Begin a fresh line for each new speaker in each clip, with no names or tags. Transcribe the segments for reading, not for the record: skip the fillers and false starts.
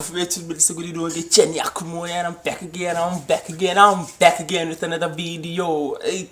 I'm back again, I'm back again with another video. You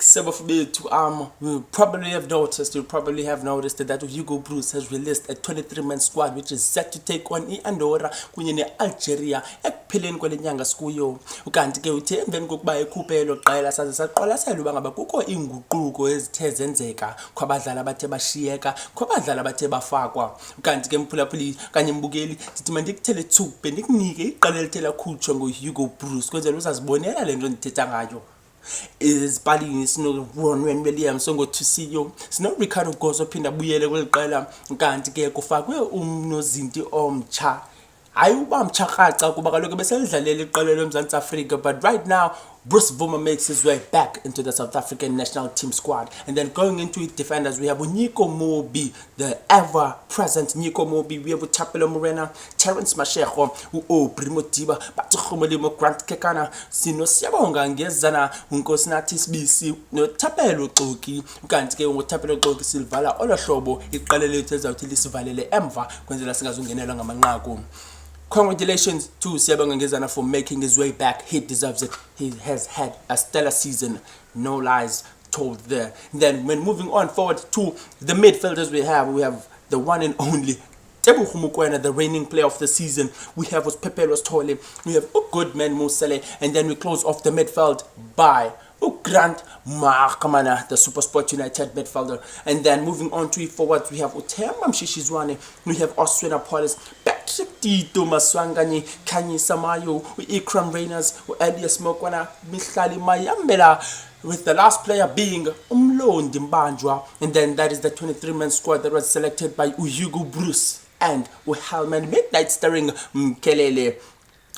probably have noticed that Hugo Broos has released a 23-man squad which is set to take on Andorra kunye ne-Algeria ekupheleni kwale nyanga sikuyo. Ukanti ke uthe emveni kokuba ekhuphe elo qela saze saqwalasela uba ngaba kukho iinguquko ezithe zenzeka kwabadlali abathe bashiyeka, kwabadlali abathe bafakwa. Ukanti ke mphulaphuli kanye mbukeli sithi mandikuthele thuku bendikunike iqela elithe lakhutshwa nguHugo Broos kwenzela uzazibonela le nto ndithetha ngayo. Izipalini sino-Ronwen Williams songo-Thusiyo, sino-Ricardo Gozo ophinda abuyele kweli qela, kanti ke kufakwe umnozinti omtsha. Hayi uba mtshakaca kuba kaloku beselidlalela iqela loMzantsi Afrika, but right now Bruce Vuma makes his way back into the South African national team squad. And then going into it, defenders, we have Nico Mobi, the ever-present Nico Mobi. We have Chapelo Morena, Terence Mashego, Primo Tiba, Batsukhomolimo, Grant Kekana, Sino Siabonga, Ngezana, Unkosinatis BC, no Tapelo Toki, Gantke, Tapelo Toki Silvala, Oloshobo, Ikaleletes out Valele Emva, Quenzela Singazunganela Mangago. Congratulations to Siabonga Ngezana for making his way back. He deserves it. He has had a stellar season. No lies told there. Then when moving on forward to the midfielders we have the one and only Tebogo Mokoena, the reigning player of the season. We have Pepe Rostole. We have Goodman Musele. And then we close off the midfield by Grant Makamana, the SuperSport United midfielder. And then moving on to forwards, we have Utemba Mshishizwane, we have Oswena Paulus, Patrick Tito Maswangani, Kanye Samayo, Ikram Reyners, Elias Mokwana, Mihlali Mayambela, with the last player being Umlo Ndimbanjwa. And then that is the 23-man squad that was selected by Hugo Broos and Uhelman Midnight starring Mkelele.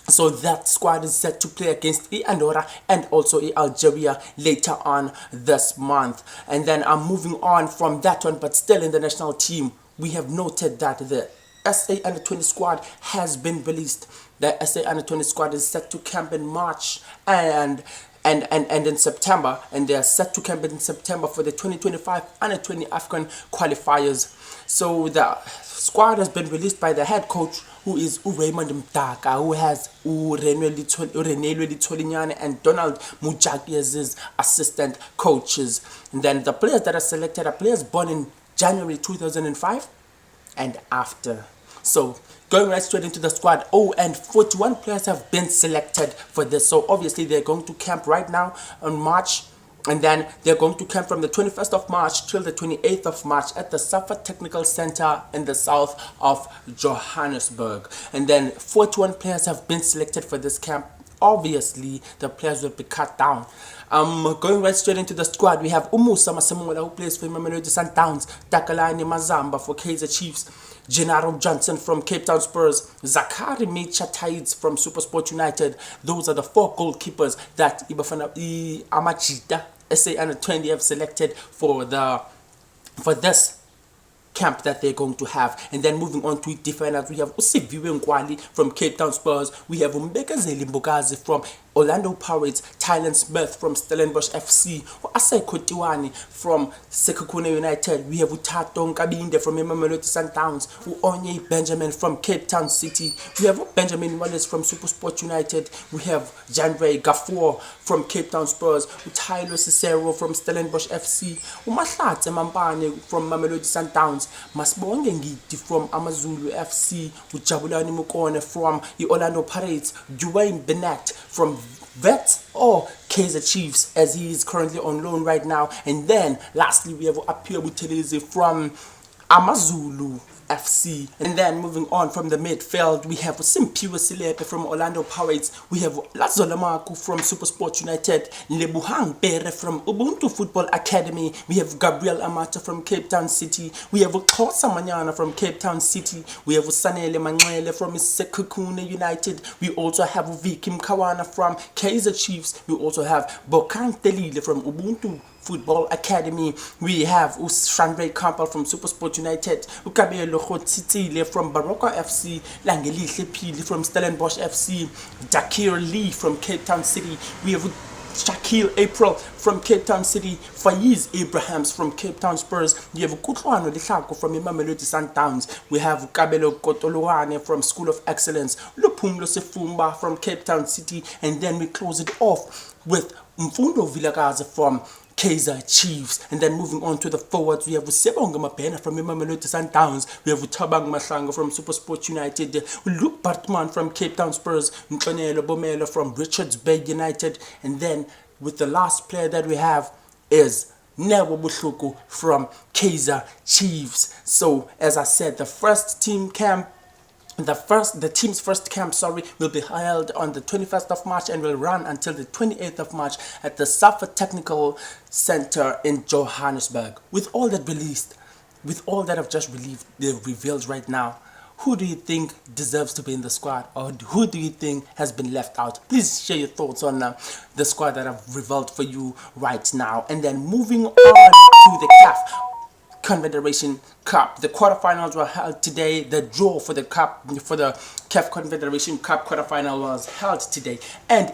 So that squad is set to play against Andorra and also Algeria later on this month. And then I'm moving on from that one, but still in the national team, we have noted that the SA Under-20 squad has been released. The SA Under-20 squad is set to camp in March and in September, and they are set to camp in September for the 2025 Under-20 African qualifiers. So the squad has been released by the head coach, who is Raymond Mdaka, who has Renelo Litolinyane and Donald Mujaki as his assistant coaches. And then the players that are selected are players born in January 2005 and after. So going right straight into the squad, and 41 players have been selected for this. So obviously they're going to camp right now on March. And then they're going to camp from the 21st of March till the 28th of March at the Safa Technical Center in the south of Johannesburg. And then 41 players have been selected for this camp. Obviously, the players will be cut down. Going right straight into the squad, we have Umusa Masemola, who plays for Mamelodi Sundowns, Takalani Mazamba for Kaizer Chiefs, Gennaro Johnson from Cape Town Spurs, Zakari Mechatides from SuperSport United. Those are the 4 goalkeepers that Ibafana Amachita SA Under-20 have selected for this camp that they're going to have. And then moving on to defenders, we have Usiviwe Nkwali from Cape Town Spurs, we have Umbekezeli Mbokazi from Orlando Pirates, Tylen Smith from Stellenbosch FC, Asai Kotiwani from Sekhukhune United, we have Utato Nkabinde from Mamelodi Sundowns, Onye Benjamin from Cape Town City, we have Benjamin Wallace from SuperSport United, we have Jandre Gafour from Cape Town Spurs, Tyler Cicero from Stellenbosch FC, Umahlatse Mampane from Mamelodi Sundowns, Masibonge Ngidi from Amazulu FC, Ujabulani Mukone from the Orlando Pirates, Dwayne Bennett from Vets or Kaizer Chiefs, as he is currently on loan right now. And then lastly we have Apia Buthelezi from Amazulu FC. And then moving on from the midfield, we have Simpiwe Silepe from Orlando Pirates, we have Lazola Maku from SuperSport United, Lebuhang Pere from Ubuntu Football Academy, we have Gabriel Amata from Cape Town City, we have Xhosa Manyana from Cape Town City, we have Sanele Manxele from Sekhukhune United, we also have Vikim Kawana from Kaizer Chiefs, we also have Bokan Telile from Ubuntu Football Academy, we have Ushandre Kampal from SuperSport United, Ukabelo Khotitile from Baroka FC, Langelihle Pili from Stellenbosch FC, Dakir Lee from Cape Town City, we have Shaquille April from Cape Town City, Faiz Abrahams from Cape Town Spurs, you have Kutlwano Lihlako from Mamelodi Sundowns, we have Kabelo Kotolowane from School of Excellence, Lupumlo Sefumba from Cape Town City, and then we close it off with Mfundo Vilakazi from Kaizer Chiefs. And then moving on to the forwards, we have Sebonga Mabena from Mamelodi Sundowns, we have Tabang Mahlanga from SuperSport United, Luke Bartman from Cape Town Spurs, Ntonelo Bomelo from Richards Bay United, and then with the last player that we have is Nebo Buhluku from Kaizer Chiefs. So as I said, the team's first camp, will be held on the 21st of March and will run until the 28th of March at the SAFA Technical Center in Johannesburg. With all that I've just revealed right now, who do you think deserves to be in the squad, or who do you think has been left out? Please share your thoughts on the squad that I've revealed for you right now. And then moving on to the CAF Confederation Cup. The quarterfinals were held today. The draw for the CAF Confederation Cup quarterfinal was held today, and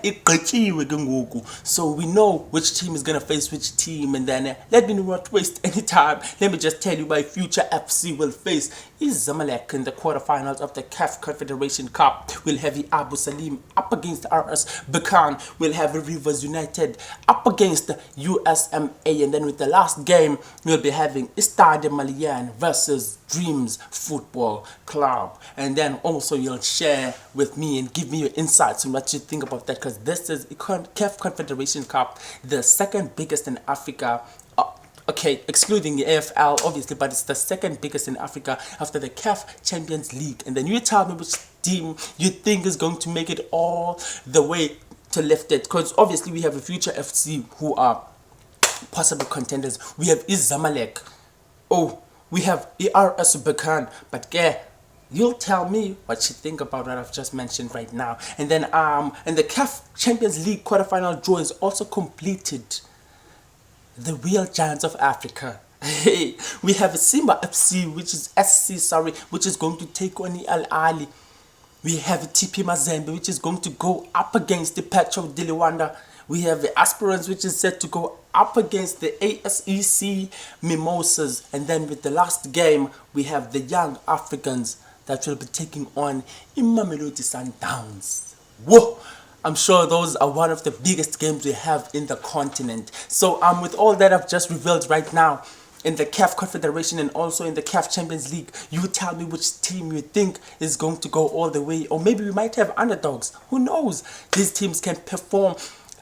so we know which team is gonna face which team. And then let me not waste any time. Let me just tell you, my Future FC will face Zamalek in the quarterfinals of the CAF Confederation Cup. We'll have Abu Salim up against RS Berkane. We'll have Rivers United up against USMA, and then with the last game we'll be having Stade Malien versus Dreams Football Club. And then also you'll share with me and give me your insights on what you think about that, because this is CAF Confederation Cup, the second biggest in Africa. Okay, excluding the AFL obviously, but it's the second biggest in Africa after the CAF Champions League. And then you tell me which team you think is going to make it all the way to lift it, because obviously we have a Future FC who are possible contenders. We have Zamalek. Oh, we have RS Berkane, but you'll tell me what you think about what I've just mentioned right now. And then and the CAF Champions League quarterfinal draw is also completed. The real giants of Africa. Hey, we have Simba FC, which is going to take on Al Ali. We have TP Mazembe, which is going to go up against the Petro Diliwanda. We have the Aspirants, which is set to go up against the ASEC Mimosas. And then with the last game, we have the Young Africans that will be taking on Mamelodi Sundowns. Whoa! I'm sure those are one of the biggest games we have in the continent. So with all that I've just revealed right now in the CAF Confederation and also in the CAF Champions League, you tell me which team you think is going to go all the way. Or maybe we might have underdogs. Who knows? These teams can perform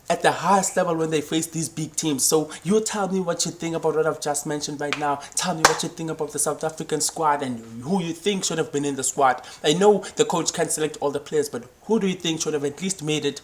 at the highest level when they face these big teams. So you tell me what you think about what I've just mentioned right now. Tell me what you think about the South African squad and who you think should have been in the squad. I know the coach can't select all the players, but who do you think should have at least made it?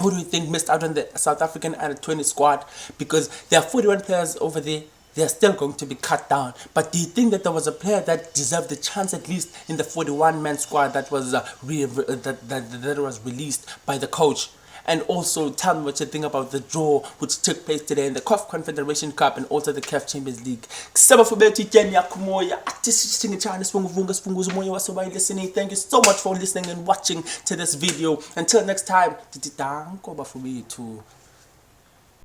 Who do you think missed out on the South African under 20 squad? Because there are 41 players over there. They are still going to be cut down. But do you think that there was a player that deserved a chance at least in the 41-man squad that was that was released by the coach? And also tell me what you think about the draw which took place today in the CAF Confederation Cup and also the CAF Champions League. Thank you so much for listening and watching to this video. Until next time,